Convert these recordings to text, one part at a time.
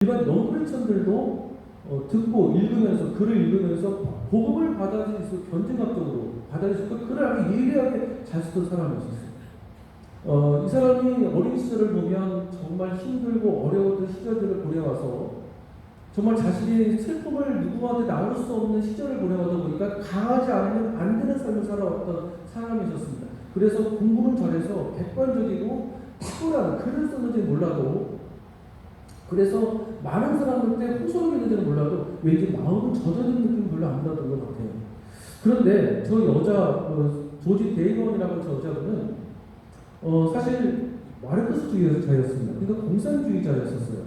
일반 non-크리스천들도 듣고 읽으면서 글을 읽으면서 복음을 받아들일 수 견증학적으로 받아들일 수 있고 글을 아주 예리하게 잘 쓰던 사람이었어요. 이 사람이 어린 시절을 보면 정말 힘들고 어려웠던 시절들을 보내와서 정말 자신의 슬픔을 누구한테 나눌 수 없는 시절을 보내와다 보니까 강하지 않으면 안 되는 삶을 살아왔던 사람이셨습니다. 그래서 공부는 잘해서 객관적이고 탁월한 글을 썼는지 몰라도 그래서 많은 사람들한테 호소를 했는지는 몰라도 왠지 마음은 젖어든 느낌이 별로 안 나던 것 같아요. 그런데 저 여자 조지 데이먼이라고 저 여자분은 사실 마르크스주의자였습니다. 그러니까 공산주의자였었어요.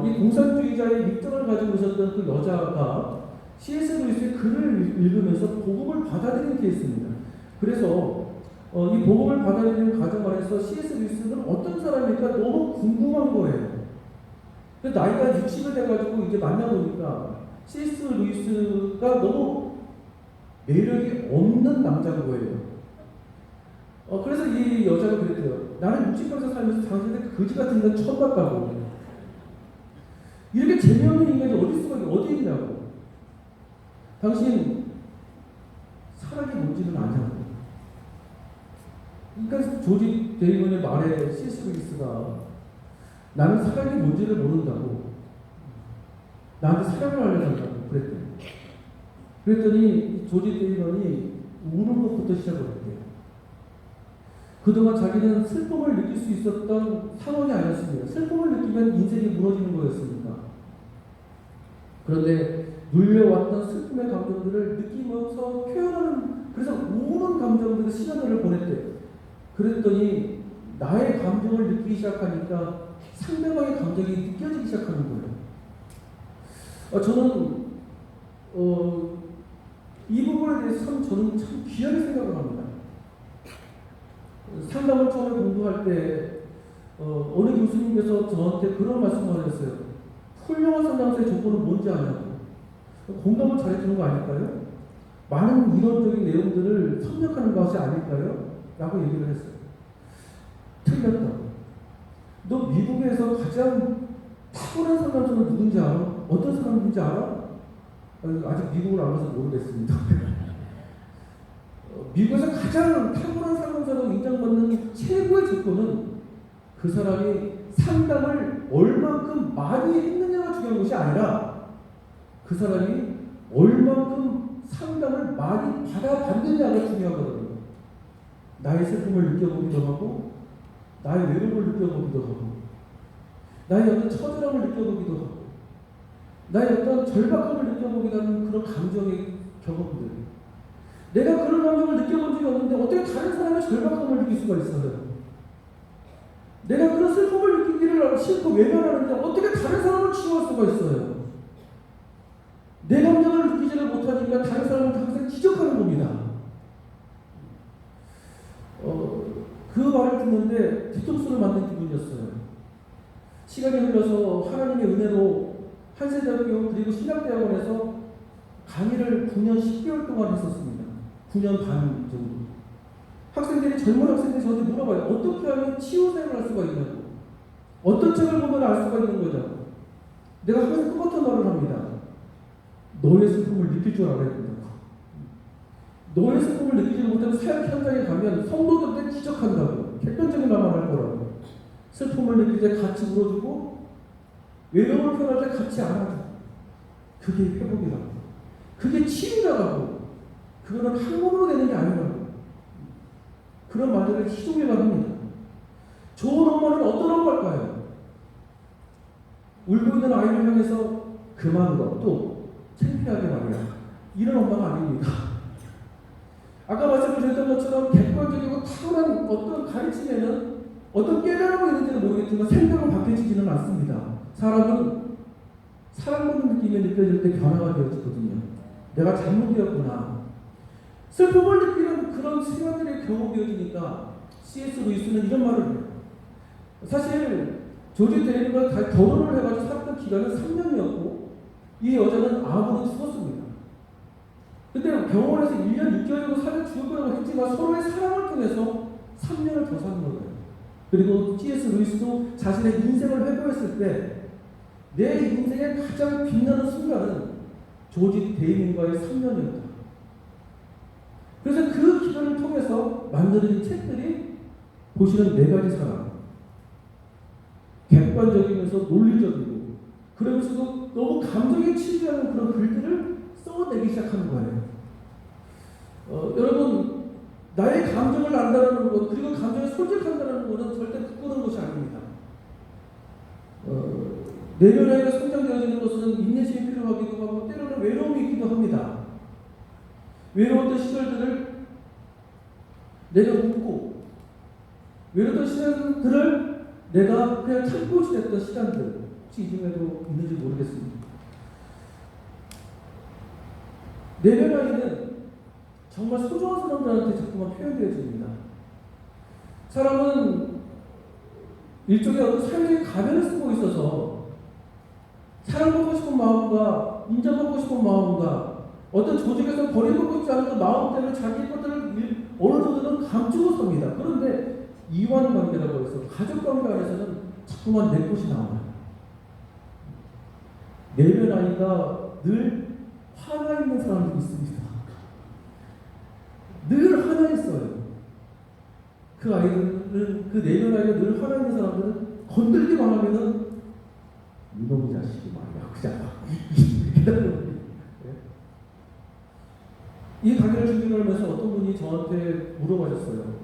이 공산주의자의 입장을 가지고 있었던 그 여자가 C.S. 루이스의 글을 읽으면서 복음을 받아들인 케이스입니다. 그래서 이 복음을 받아들이는 과정 안에서 C.S. 루이스는 어떤 사람일까 너무 궁금한 거예요. 나이가 60이 돼가지고 이제 만나보니까 C.S. 루이스가 너무 매력이 없는 남자인 거예요. 그래서 이 여자가 그랬대요. 나는 60평생 살면서 당신한테 거지 같은 건 처음 봤다고. 이렇게 재미없는 인간이 어디 있냐고. 당신 사랑이 뭔지는 아냐고. 그러니까 조지 데이먼의 말에 C.S. 루이스가 나는 사랑이 뭔지를 모른다고. 나한테 사랑을 알려달라고 그랬더니 조지 데이먼이 우는 것부터 시작을 했대요. 그동안 자기는 슬픔을 느낄 수 있었던 상황이 아니었습니다. 슬픔을 느끼면 인생이 무너지는 거였습니다. 그런데 눌려왔던 슬픔의 감정들을 느끼면서 표현하는, 그래서 우는 감정들의 시간을 보냈대요. 그랬더니 나의 감정을 느끼기 시작하니까 상대방의 감정이 느껴지기 시작하는 거예요. 저는 이 부분에 대해서 저는 참 귀하게 생각을 합니다. 상담을 처음에 공부할 때 어느 교수님께서 저한테 그런 말씀을 하셨어요. 훌륭한 상담사의 조건은 뭔지 아냐고. 공감을 잘해주는 거 아닐까요? 많은 이론적인 내용들을 섭렵하는 것이 아닐까요? 라고 얘기를 했어요. 틀렸다고. 너 미국에서 가장 탁월한 상담사는 누군지 알아? 어떤 사람인지 알아? 아직 미국을 안 가서 모르겠습니다. 미국에서 가장 탁월한 상담사로 인정받는 최고의 조건은 그 사람이 상담을 얼만큼 많이 했느냐가 중요한 것이 아니라 그 사람이 얼만큼 상담을 많이 받아봤느냐가 중요하거든요. 나의 슬픔을 느껴보기도 하고 나의 외로움을 느껴보기도 하고 나의 어떤 처절함을 느껴보기도 하고 나의 어떤 절박함을 느껴보기도 하는 그런 감정의 경험들. 내가 그런 감정을 느껴본 적이 없는데 어떻게 다른 사람의 절박함을 느낄 수가 있어요? 내가 그런 슬픔을 느끼기를 싫고 외면하는데 어떻게 다른 사람을 치유할 수가 있어요? 내 감정을 느끼지를 못하니까 다른 사람을 항상 지적하는 겁니다. 그 말을 듣는데 뒤통수를 맞는 기분이었어요. 시간이 흘러서 하나님의 은혜로 한세대학교 그리고 신학대학원에서 강의를 9년 10개월 동안 했었습니다. 9년 반 정도. 학생들이 젊은 학생들이 저한테 물어봐요. 어떻게 하면 치유생을 할 수가 있냐고. 어떤 책을 보면 알 수가 있는 거냐고. 내가 항상 똑같은 말을 합니다. 너의 슬픔을 느낄 줄 알아야 된다고. 너의 슬픔을 느끼지 못하면 사역 현장에 가면 성도들한테 지적한다고. 객관적인 말만 할 거라고. 슬픔을 느낄 때 같이 울어주고 외로움을 표현할 때 같이 안아줘. 그게 회복이라고. 그게 치유라고. 그거는 한 몸으로 되는 게 아니라고. 그런 말들을 희종이라고 합니다. 좋은 엄마는 어떤 엄마일까요? 울고 있는 아이를 향해서 그만 또 창피하게 말이야. 이런 엄마가 아닙니다. 아까 말씀드렸던 것처럼 객관적이고 탁월한 어떤 가르침에는 어떤 깨달음이 있는지는 모르겠지만 생각은 바뀌지는 않습니다. 사람은 사랑받는 느낌이 느껴질 때 변화가 되어지거든요. 내가 잘못되었구나. 슬픔을 느끼는 그런 시간들이 경험되어지니까 C.S. 루이스는 이런 말을 해요. 사실 조지 데이먼과 결혼을 해가지고 살았던 기간은 3년이었고 이 여자는 암으로 죽었습니다. 근데 병원에서 1년 6개월 정도 살려 죽을 거라고 했지만 서로의 사랑을 통해서 3년을 더 사는 거예요. 그리고 C.S. 루이스도 자신의 인생을 회고했을 때 내 인생의 가장 빛나는 순간은 조지 데이민과의 3년이었다. 그래서 그 기간을 통해서 만들어진 책들이 보시는 4가지 사람. 객관적이면서 논리적이고 그러면서도 너무 감정에 치주하는 그런 글들을 써내기 시작하는 거예요. 여러분, 나의 감정을 안다는 것, 그리고 감정에 솔직한다는 것은 절대 부끄러운 것이 아닙니다. 내면에 성장되어지는 것은 인내심이 필요하기도 하고 때로는 외로움이 있기도 합니다. 외로웠던 시절들을 내가 웃고 외로웠던 시절들을 내가 그냥 참고 지냈던 시간들 혹시 이 중에도 있는지 모르겠습니다. 내면 아이는 정말 소중한 사람들한테 자꾸만 표현되어집니다. 사람은 일종의 어떤 삶의 가면을 쓰고 있어서 사랑받고 싶은 마음과 인정받고 싶은 마음과 어떤 조직에서 버림받고 싶지 않은 그 마음 때문에 자기 것들을 어느 정도는 감추고 삽니다. 그런데 이완관계라고 해서 가족관계 안에서는 자꾸만 내 것이 나와요. 내면 아이가 늘 화나 있는 사람들이 있습니다. 늘 화나 있어요. 그 아이들은, 그 내면 아이가 늘 화나 있는 사람들은 건들기만 하면은 이놈 자식이 말이야, 그냥 이 강의를 준비를 하면서 어떤 분이 저한테 물어보셨어요.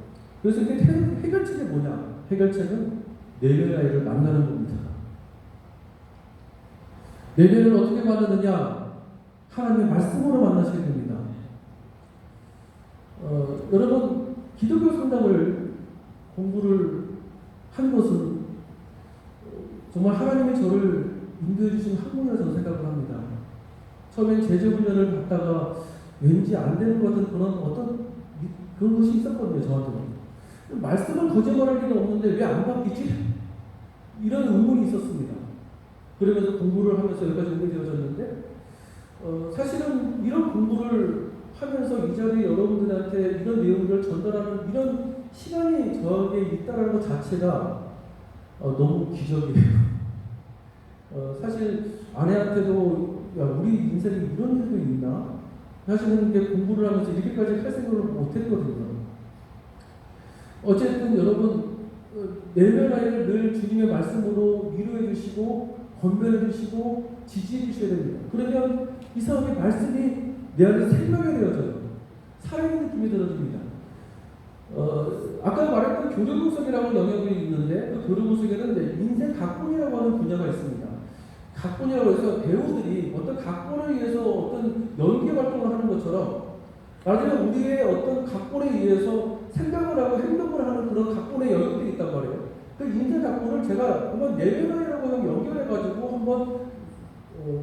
그래서 이게 해결책이 뭐냐? 해결책은 내면 아이를 만나는 겁니다. 내면을 어떻게 만드느냐? 하나님의 말씀으로 만나셔야 됩니다. 여러분, 기독교 성당을 공부를 한 것은 정말 하나님이 저를 인도해 주신 학문이라고 저는 생각을 합니다. 처음엔 제자훈련을 받다가 왠지 안 되는 것 같은 그런 어떤 그런 것이 있었거든요, 저한테는. 말씀을 거짓말할 리가 없는데 왜 안 바뀌지? 이런 의문이 있었습니다. 그러면서 공부를 하면서 여기까지 오게 되어졌는데, 사실은 이런 공부를 하면서 이 자리에 여러분들한테 이런 내용들을 전달하는 이런 시간이 저에게 있다는 것 자체가 너무 기적이에요. 사실 아내한테도 야, 우리 인생에 이런 일도 있나? 사실은 이게 공부를 하면서 이렇게까지 할 생각을 못했거든요. 어쨌든 여러분, 내면 아이를 늘 주님의 말씀으로 위로해 주시고 권면해 주시고 지지해 주셔야 됩니다. 그러면 이 사람의 말씀이 내 안에 생명이 되어져요. 살아있는 느낌이 들어집니다. 아까 말했던 교류분석이라는 영역이 있는데 그 교류분석에는 인생 각본이라고 하는 분야가 있습니다. 각본이라고 해서 배우들이 어떤 각본에 의해서 어떤 연기 활동을 하는 것처럼 나중에 우리의 어떤 각본에 의해서 생각을 하고 행동을 하는 그런 각본의 영역들이 있단 말이에요. 그 인생 각본을 제가 한번 내면이라고 연결해가지고 한번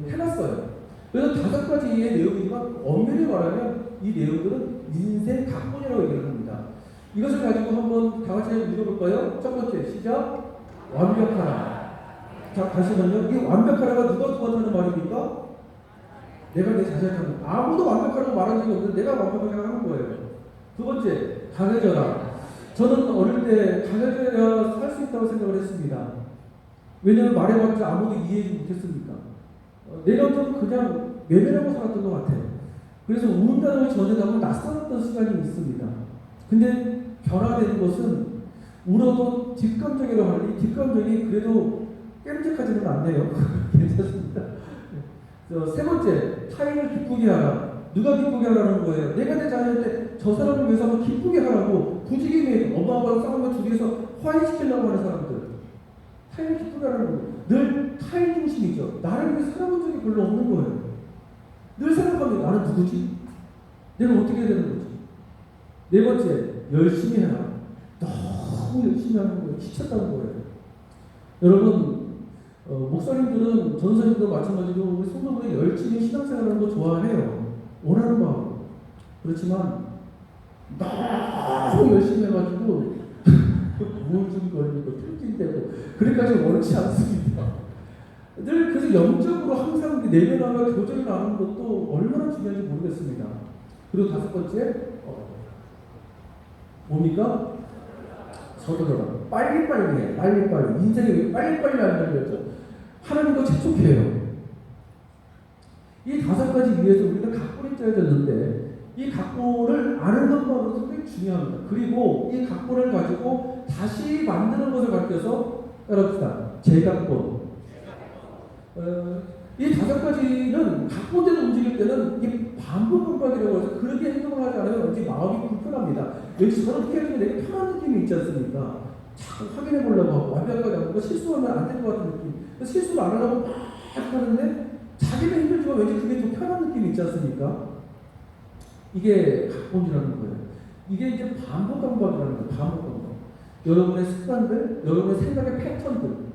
해놨어요. 그래서 5가지의 내용이지만 엄밀히 말하면 이 내용들은 인생 각본이라고 얘기를 합니다. 이것을 가지고 한번 다 같이 읽어볼까요? 첫 번째, 시작. 완벽하라. 자, 다시만요. 이 완벽하라가 누가 누구한테 하는 말입니까? 내가 내 자신한테 하는. 아무도 완벽하라고 말한 적이 없는데 내가 완벽하게 하는 거예요. 두 번째, 강해져라. 저는 어릴 때 강해져야 살 수 있다고 생각을 했습니다. 왜냐하면 말해봤자 아무도 이해하지 못했으니까. 내가 좀 그냥 외면하고 살았던 것 같아요. 그래서 우는다는 걸 전해가면 낯설었던 시간이 있습니다. 근데 변화되는 것은 울어도 뒷감정이라고 하니 뒷감정이 그래도 깸적하지는 않네요. 괜찮습니다. 세 번째, 타인을 기쁘게 하라. 누가 기쁘게 하라는 거예요? 내가 내 자녀한테 저 사람을 위해서 한번 기쁘게 하라고 부지기에 엄마 아빠랑 싸우면 둘이서 화해시키려고 하는 사람들. 타인을 기쁘게 하라는 거예요. 늘 타인 중심이죠. 나를 위해 살아본 적이 별로 없는 거예요. 늘 생각하면 나는 누구지? 내가 어떻게 해야 되는 거지? 네 번째, 열심히 해라. 너무 열심히 하는 거예요. 지쳤다는 거예요. 여러분, 목사님들은 전사님도 마찬가지로 우리 성도들이 열심히 신앙생활하는 거 좋아해요. 원하는 마음. 그렇지만 너무 열심히 해가지고 우울증 걸리고 틀진되고 그래까지 원치 않습니다. 늘 그래서 영적으로 항상 내면화가 교정이 나는 것도 얼마나 중요한지 모르겠습니다. 그리고 5번째, 뭡니까? 서두르라. 빨리빨리 해. 빨리빨리. 인생이 왜 빨리빨리 안 달려져? 하나님과 재촉해요. 이 5가지 위해서 우리가 각본을 짜야 되는데 이 각본을 아는 것만으로도 꽤 중요합니다. 그리고 이 각본을 가지고 다시 만드는 것을 가르쳐서 따라합시다. 재각본. 이 5가지는 각본대로 움직일 때는 이 반복음박이라고 해서 그렇게 행동을 하지 않으면 왠지 마음이 불편합니다. 왠지 저렇게 해주면 되게 편한 느낌이 있지 않습니까? 자꾸 확인해 보려고 하고 완벽하게 하고 실수하면 안 될 것 같은 느낌. 실수를 안 하려고 막 하는데 자기는 힘들지만 왠지 그게 좀 편한 느낌이 있지 않습니까? 이게 각본이라는 거예요. 이게 이제 반복감각이라는 거예요. 반복감각. 여러분의 습관들, 여러분의 생각의 패턴들.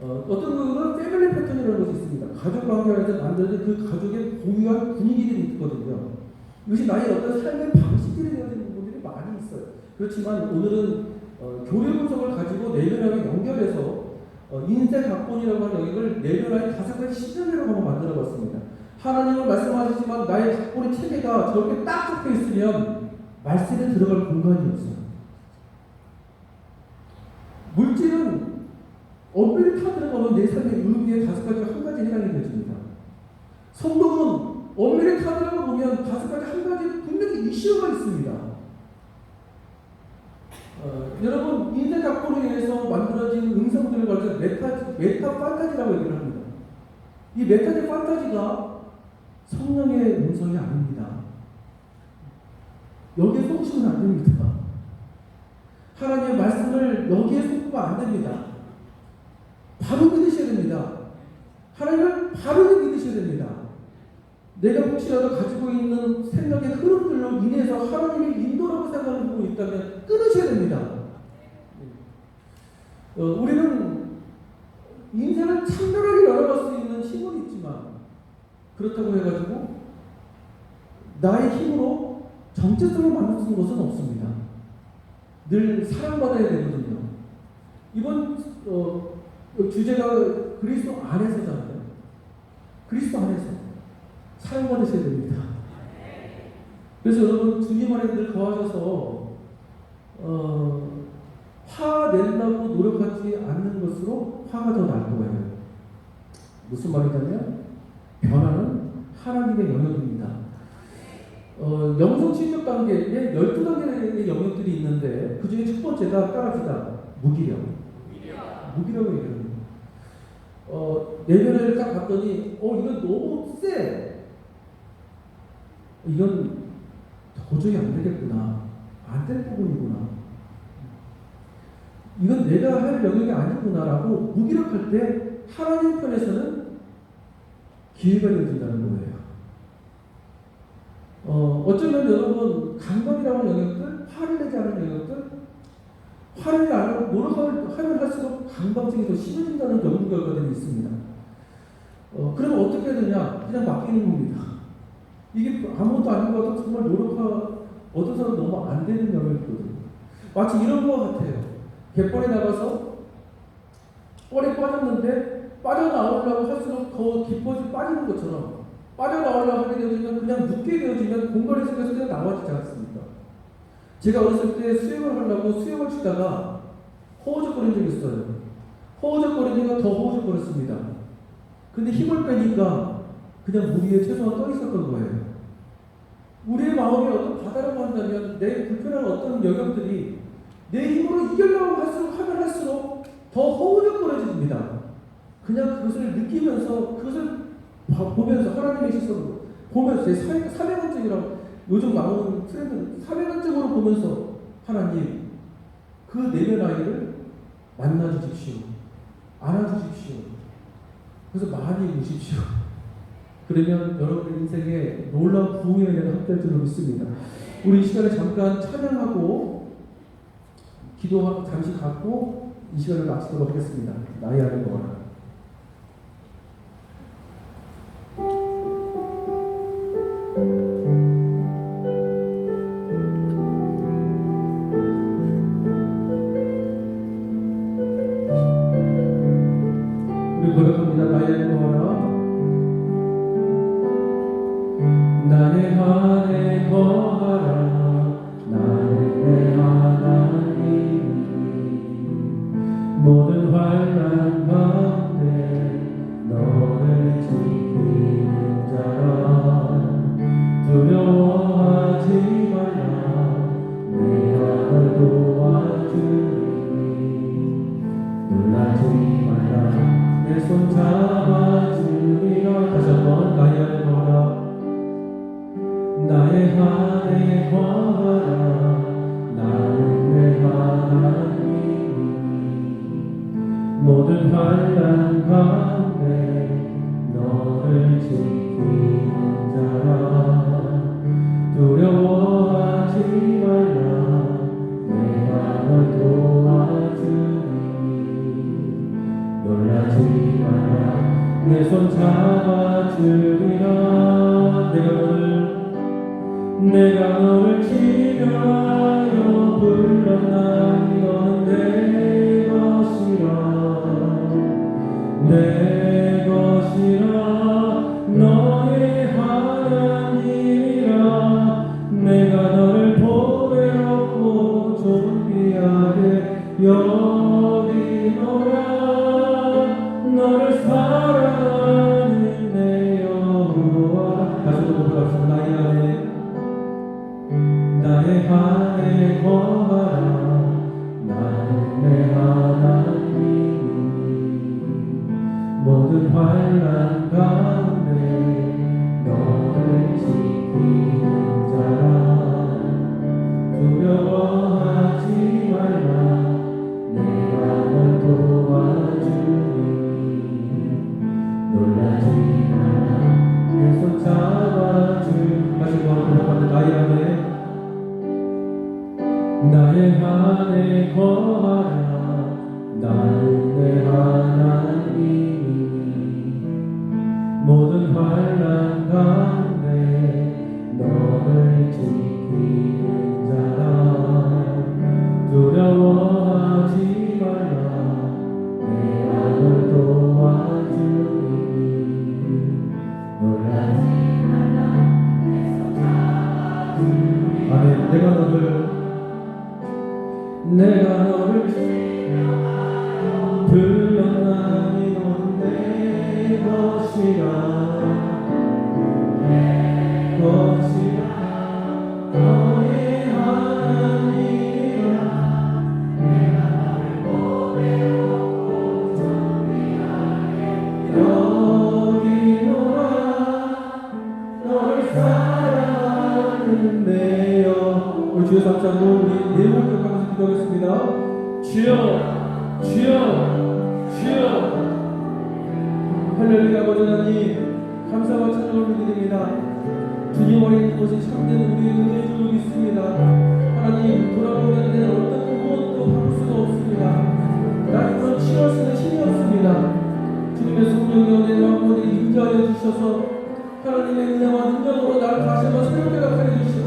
어떤 거는 패밀리 패턴이라는 것이 있습니다. 가족 관계 안에서 만들어진 그 가족의 공유한 분위기들이 있거든요. 이것이 나의 어떤 삶의 방식들이 되어지는 부분들이 많이 있어요. 그렇지만 오늘은 교류 분석을 가지고 내면하게 연결해서 인생 각본이라고 하는 영역을 내면하게 5가지 시즌으로 한번 만들어봤습니다. 하나님은 말씀하시지만 나의 각본의 체계가 저렇게 딱 잡혀 있으면 말씀에 들어갈 공간이 없어요. 물질은 엄밀히 다 들어가면 내 삶의 의미에 5가지 한 가지 해당이 되어집니다. 성경은 엄밀히 다 들어가 보면 5가지 한 가지 분명히 이슈가 있습니다. 여러분 인생 각본에 의해서 만들어진 음성들을 가지고 메타 판타지라고 얘기를 합니다. 이 메타적 판타지가 성령의 음성이 아닙니다. 여기에 속으시면 안 됩니다. 하나님의 말씀을 여기에 속으면 안 됩니다. 바로 믿으셔야 됩니다. 하나님을 바로 믿으셔야 됩니다. 내가 혹시라도 가지고 있는 생각의 흐름들로 인해서 하나님의 인도라고 생각하는 부분이 있다면 끊으셔야 됩니다. 우리는 인생을 창렬하게 열어갈 수 있는 힘은 있지만 그렇다고 해가지고 나의 힘으로 정체성을 만들 수 있는 것은 없습니다. 늘 사랑받아야 되거든요. 이번 주제가 그리스도 안에서잖아요. 그리스도 안에서 사랑받으셔야 됩니다. 그래서 여러분 주님 안에 늘 거하셔서 화내려고 노력하지 않는 것으로 화가 더 날 거예요. 무슨 말이냐면 변화는 하나님의 영역입니다. 영성 침묵 단계에 12단계의 영역들이 있는데 그 중에 첫 번째가 따라합시다. 무기력. 무기력을 얘기합니다. 내면을 딱 봤더니 이건 너무 세. 이건 도저히 안 되겠구나. 안 될 부분이구나. 이건 내가 할 영역이 아니구나라고 무기력할 때 하나님 편에서는 기회가 되어진다는 거예요. 어쩌면 여러분 강박이라는 영역들, 화를 내지 않는 영역들, 화를 내고 노력을 하면 할수록 강박증이 더 심해진다는 연구 결과들이 있습니다. 그러면 어떻게 해야 되냐? 그냥 맡기는 겁니다. 이게 아무것도 아닌 것 같아도 정말 어떤 사람 너무 안 되는 영역이거든요. 마치 이런 것 같아요. 갯벌에 나가서 뻘에 빠졌는데 빠져나오려고 할수록 더 깊어지 빠지는 것처럼 빠져나오려고 하게 되어지면 그냥 눕게 되어지면 공간이 생겨서 그냥 나와지지 않습니까? 제가 어렸을 때 수영을 하려고 수영을 치다가 허우적거린 적이 있어요. 허우적거리니까 더 허우적거렸습니다. 근데 힘을 빼니까 그냥 물 위에 최소한 떠 있었던 거예요. 우리의 마음이 어떤 바다라고 한다면 내 불편한 어떤 영역들이 내 힘으로 이기려고 할수록 더 허우적거려집니다. 그냥 그것을 느끼면서 그것을 보면서 하나님의 시선으로 보면서 제 사명감증이라고 요즘 나오는 트렌드 사명감증으로 보면서 하나님 그 내면 아이를 만나주십시오. 안아주십시오. 그래서 많이 우십시오. 그러면 여러분의 인생에 놀라운 부흥의 은혜가 함께할 줄로 믿습니다. 우리 이 시간에 잠깐 찬양하고 기도하고 잠시 갖고 이 시간을 마치도록 하겠습니다. 나의 안에 거하라. 우리 고백합니다. 나의 안에 거하라. 나의 안에 거하라. 나의 하나님 모든 환난 잡아주리라. 내가 너를 기려하여 불렀나니 너는 내 것이라 너의 하나님이라. 내가 너를 보배롭고 존귀하게 여기노라. 너를 사랑하는 내 여호와. 다시 한번 불러봅시다. 나의 안에 거하라. 나는 내 하나님이 모든 환난 가운데 너를 지키는 자라. 두려워하지 말라. 내가 널 도와주니 놀라지 말라. 내 손 잡아주. 다시 한번 나의 안에 거하라. 나는 내 하나님이 모든 환난 가운데 너를 지키는 자라. 두려워하지 말라. 내가 널 도와주니 놀라지 말라. 아멘. 내가 너를 불렀나니 너는 내 것이라. 너의 하나님이라. 내가 너를 보배롭고 존귀하게 여기노라. 너를 사랑하는 내 여. 우리 주여 삼창으로 우리 내용을 기도하겠습니다. 주여, 주여, 주여. 할렐루야. 아버지 하나님, 감사와 찬양을 드립니다. 주님 어린 것이 참된 우리의 은혜인 줄 믿습니다. 하나님, 돌아보면 내 어떤 무엇도 바꿀 수가 없습니다. 나의 그런 치유할 수 있는 힘이 없습니다. 주님의 성령이 내 마음에 임재하여 주셔서 하나님의 은혜와 능력으로 나를 다시 한번 새롭게 하여 주시고,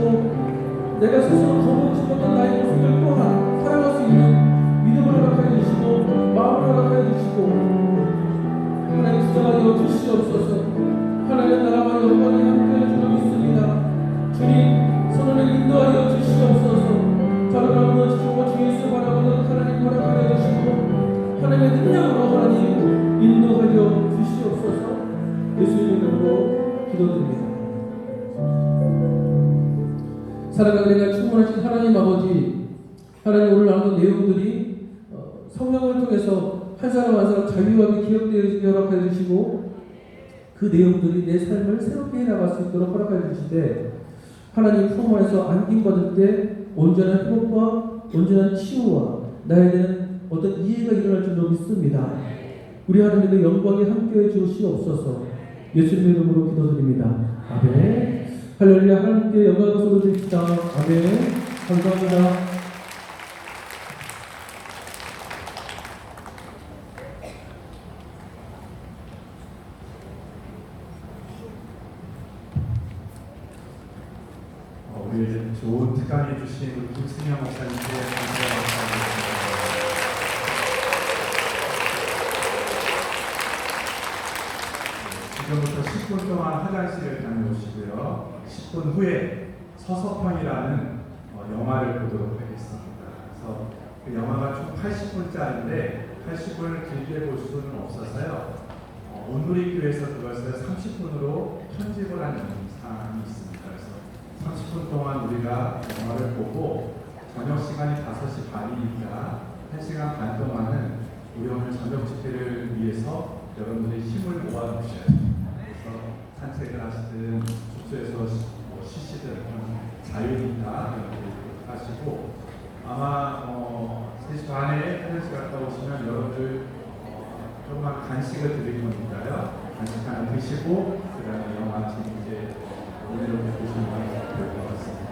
내가 스스로 거부하지 못한 나의 모습을 또한 사랑할 수 있는 믿음을 허락하여 주시고 마음을 허락하여 주시고 하나님 수정하여 주시옵소서. 하나님의 나라와 영광이 함께할 줄로 믿습니다. 주님 손을 인도하여 주시옵소서. 저를 무너지시고 주 예수 바라보는 하나님 허락하여 주시고 하나님의 능력으로 하나님 인도하여 주시옵소서. 예수의 이름으로 기도드립니다. 사랑하는 은혜가 충만하신 하나님 아버지, 하나님 오늘 나눈 내용들이 성령을 통해서 한 사람 한 사람 자유하게 기억되어 허락해 주시고 그 내용들이 내 삶을 새롭게 해나갈 수 있도록 허락해 주시되 하나님 품 안에서 안김받을 때 온전한 회복과 온전한 치유와 나에 대한 어떤 이해가 일어날 줄로 믿습니다. 우리 하나님의 영광이 함께해 주시옵소서. 예수님의 이름으로 기도드립니다. 아멘. 할렐루야. 하나님께 영광을 돌려드립니다. 아멘. 감사합니다. 우리 좋은 특강해 주신 우리 김승현 목사님께 감사합니다. 지금부터 10분 동안 화장실을 다녀오시고요. 10분 후에 서서평이라는 영화를 보도록 하겠습니다. 그래서 그 영화가 총 80분짜리인데 80분을 길게 볼 수는 없어서요. 온누리 교회에서 그것을 30분으로 편집을 한 사항이 있습니다. 그래서 30분 동안 우리가 영화를 보고 저녁 시간이 5시 반이니까 1시간 반 동안은 우리 오늘 저녁 집회를 위해서 여러분들이 힘을 모아주셔야 됩니다. 그래서 산책을 하시든 숙소에서 쉬시든 자유니까 이렇게 하시고 아마 3시 반에 화장실 갔다 오시면 여러분들 조금만 간식을 드릴 거니까요. 간식 하나 드시고 그 다음에 영화 재밌게 오늘을 보시면 될 것 같습니다.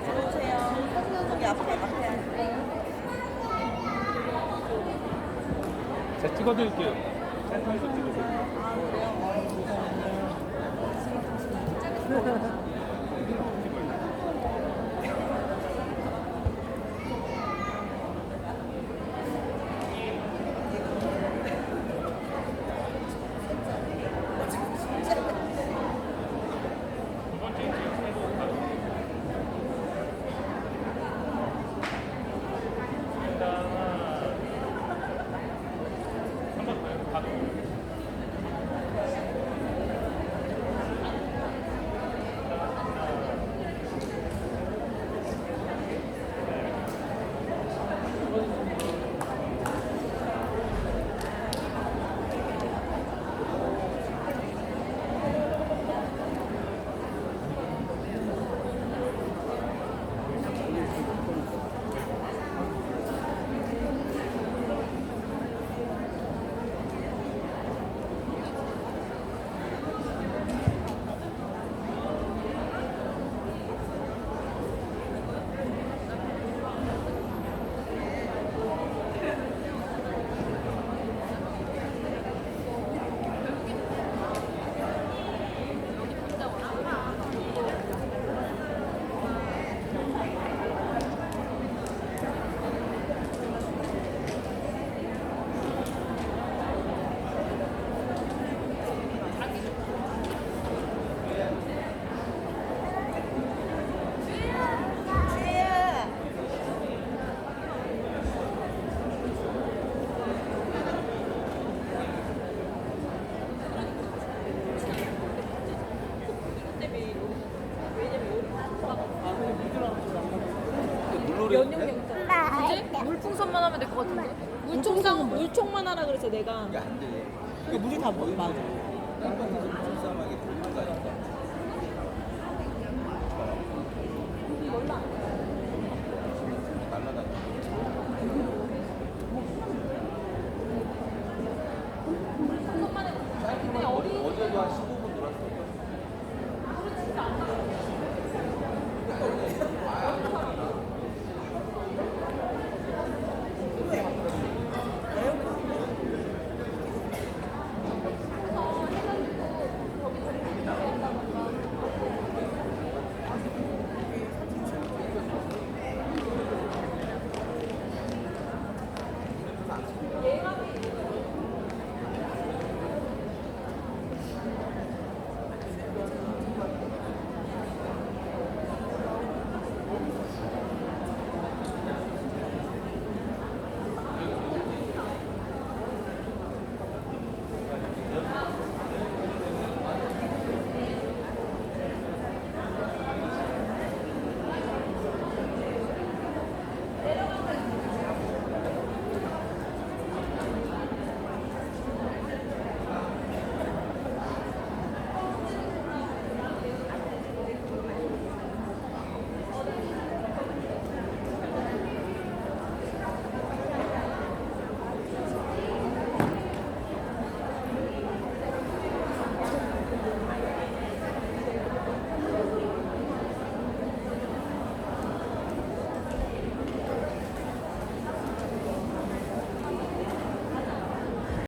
들어오세요. 저기 앞에. 제가 찍어드릴게요. 센터에서 찍으세요. 뭐지? 물풍선만 하면 될 것 같은데? 물총만 하라 그래서 내가. 이게 안 돼. 이게 물이 다 맞아. 깜빡이서 불쌍하게.